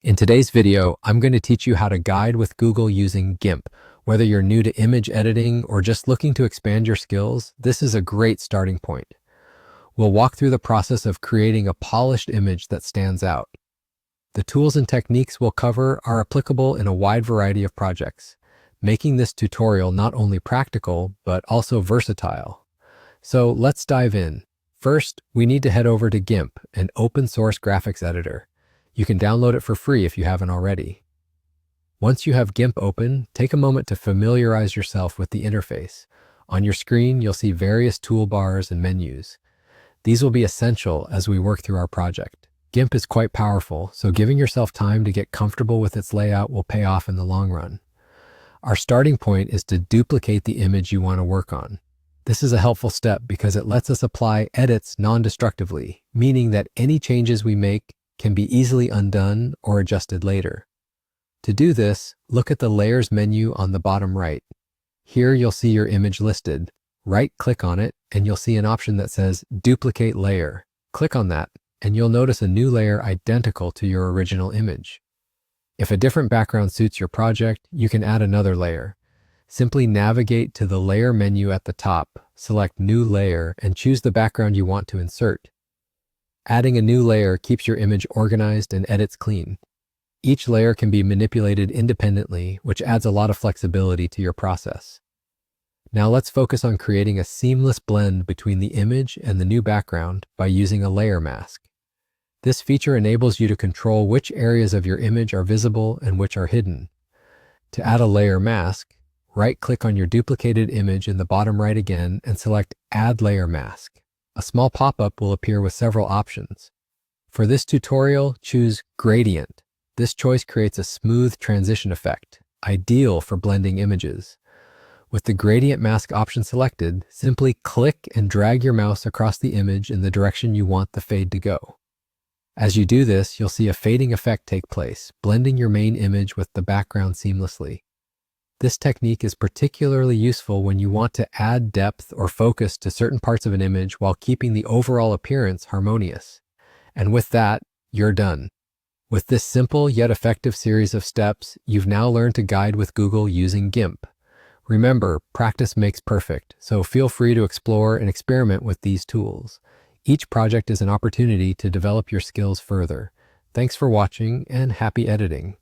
In today's video, I'm going to teach you how to guide with Google using Gimp. Whether you're new to image editing or just looking to expand your skills, this is a great starting point. We'll walk through the process of creating a polished image that stands out. The tools and techniques we'll cover are applicable in a wide variety of projects, making this tutorial not only practical, but also versatile. So let's dive in. First, we need to head over to Gimp, an open source graphics editor. You can download it for free if you haven't already. Once you have Gimp open, take a moment to familiarize yourself with the interface. On your screen, you'll see various toolbars and menus. These will be essential as we work through our project. Gimp is quite powerful, so giving yourself time to get comfortable with its layout will pay off in the long run. Our starting point is to duplicate the image you want to work on. This is a helpful step because it lets us apply edits non-destructively, meaning that any changes we make can be easily undone or adjusted later. To do this, look at the Layers menu on the bottom right. Here you'll see your image listed. Right-click on it, and you'll see an option that says Duplicate Layer. Click on that, and you'll notice a new layer identical to your original image. If a different background suits your project, you can add another layer. Simply navigate to the Layer menu at the top, select New Layer, and choose the background you want to insert. Adding a new layer keeps your image organized and edits clean. Each layer can be manipulated independently, which adds a lot of flexibility to your process. Now let's focus on creating a seamless blend between the image and the new background by using a layer mask. This feature enables you to control which areas of your image are visible and which are hidden. To add a layer mask, right-click on your duplicated image in the bottom right again and select Add Layer Mask. A small pop-up will appear with several options. For this tutorial, choose Gradient. This choice creates a smooth transition effect, ideal for blending images. With the Gradient Mask option selected, simply click and drag your mouse across the image in the direction you want the fade to go. As you do this, you'll see a fading effect take place, blending your main image with the background seamlessly. This technique is particularly useful when you want to add depth or focus to certain parts of an image while keeping the overall appearance harmonious. And with that, you're done. With this simple yet effective series of steps, you've now learned to guide with Google using Gimp. Remember, practice makes perfect, so feel free to explore and experiment with these tools. Each project is an opportunity to develop your skills further. Thanks for watching and happy editing.